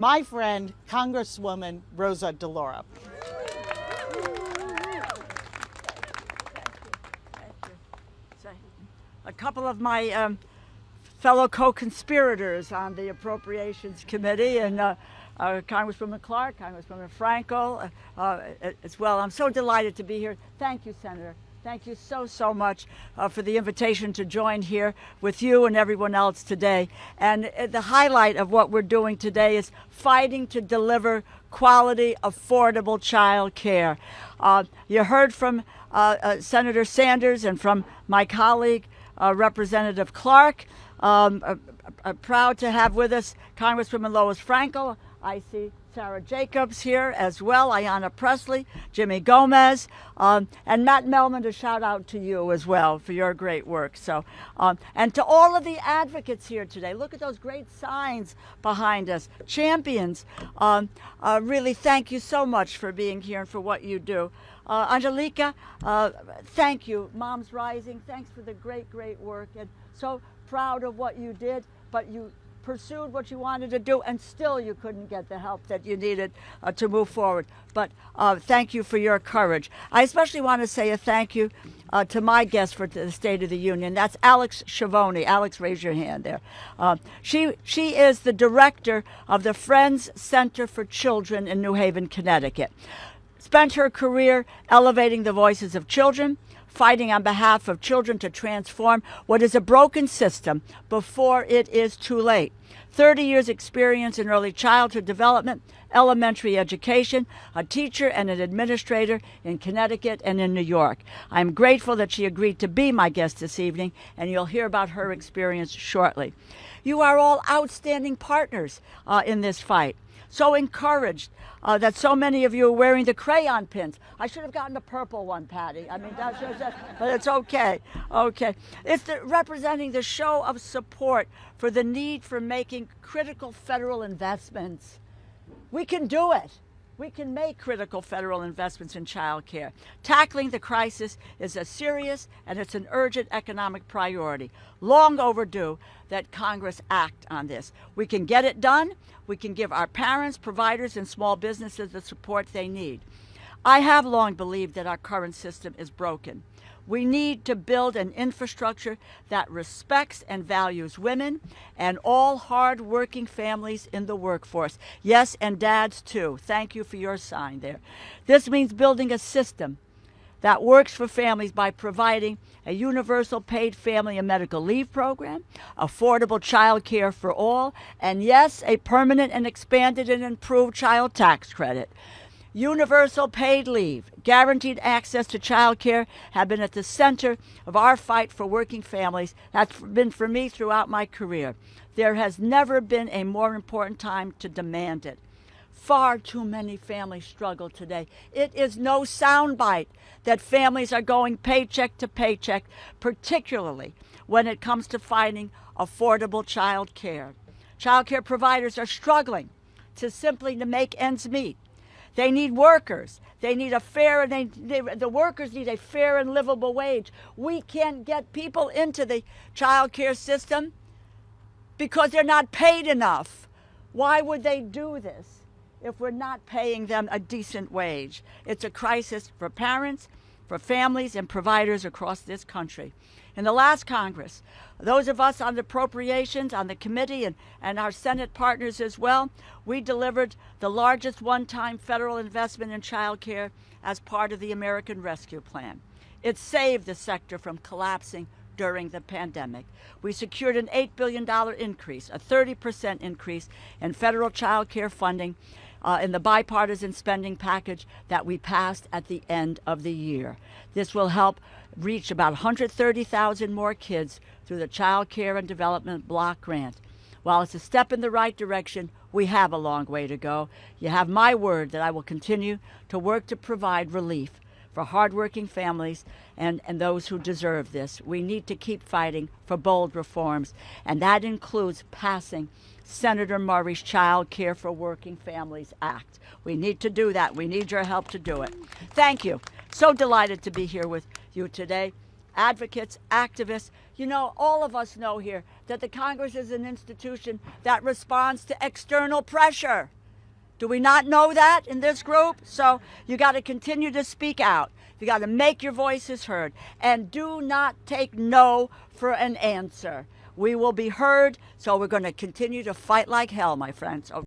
my friend, Congresswoman Rosa DeLauro. A couple of my fellow co-conspirators on the Appropriations Committee, and Congresswoman Clark, Congresswoman Frankel as well. I'm so delighted to be here. Thank you, Senator. Thank you so much for the invitation to join here with you and everyone else today. And the highlight of what we're doing today is fighting to deliver quality, affordable child care. You heard from Senator Sanders and from my colleague, Representative Clark. Proud to have with us Congresswoman Lois Frankel. I see Sarah Jacobs here as well, Ayanna Presley, Jimmy Gomez, and Matt Melman, a shout out to you as well for your great work. So, and to all of the advocates here today, look at those great signs behind us, champions. Really thank you so much for being here and for what you do. Angelica, thank you. Moms Rising, thanks for the great work, and so proud of what you did, but you pursued what you wanted to do, and still you couldn't get the help that you needed to move forward. But thank you for your courage. I especially want to say a thank you to my guest for the State of the Union. That's Alex Schiavone. Alex, raise your hand there. She is the director of the Friends Center for Children in New Haven, Connecticut. Spent her career elevating the voices of children, fighting on behalf of children to transform what is a broken system before it is too late. 30 years experience in early childhood development, elementary education, a teacher and an administrator in Connecticut and in New York. I'm grateful that she agreed to be my guest this evening, and you'll hear about her experience shortly. You are all outstanding partners in this fight. So encouraged that so many of you are wearing the crayon pins. I should have gotten the purple one, Patty. I mean, but it's okay. Okay. It's representing the show of support for the need for making critical federal investments. We can do it. We can make critical federal investments in child care. Tackling the crisis is a serious and it's an urgent economic priority. Long overdue that Congress act on this. We can get it done. We can give our parents, providers, and small businesses the support they need. I have long believed that our current system is broken. We need to build an infrastructure that respects and values women and all hard-working families in the workforce. Yes, and dads too. Thank you for your sign there. This means building a system that works for families by providing a universal paid family and medical leave program, affordable child care for all, and yes, a permanent and expanded and improved child tax credit. Universal paid leave, guaranteed access to child care have been at the center of our fight for working families. That's been for me throughout my career. There has never been a more important time to demand it. Far too many families struggle today. It is no soundbite that families are going paycheck to paycheck, particularly when it comes to finding affordable child care. Child care providers are struggling to make ends meet. They need workers. They need a fair, and the workers need a fair and livable wage. We can't get people into the child care system because they're not paid enough. Why would they do this if we're not paying them a decent wage? It's a crisis for parents, for families, and providers across this country. In the last Congress, those of us on the appropriations, on the committee, and our Senate partners as well, we delivered the largest one-time federal investment in child care as part of the American Rescue Plan. It saved the sector from collapsing during the pandemic. We secured an $8 billion increase, a 30% increase in federal child care funding in the bipartisan spending package that we passed at the end of the year. This will help reach about 130,000 more kids through the Child Care and Development Block Grant. While it's a step in the right direction, we have a long way to go. You have my word that I will continue to work to provide relief for hardworking families and those who deserve this. We need to keep fighting for bold reforms, and that includes passing Senator Murray's Child Care for Working Families Act. We need to do that. We need your help to do it. Thank you. So delighted to be here with you today. advocates, activists. You know, all of us know here that the Congress is an institution that responds to external pressure. Do we not know that in this group? So you got to continue to speak out. You got to make your voices heard. And do not take no for an answer. We will be heard, so we're going to continue to fight like hell, my friends.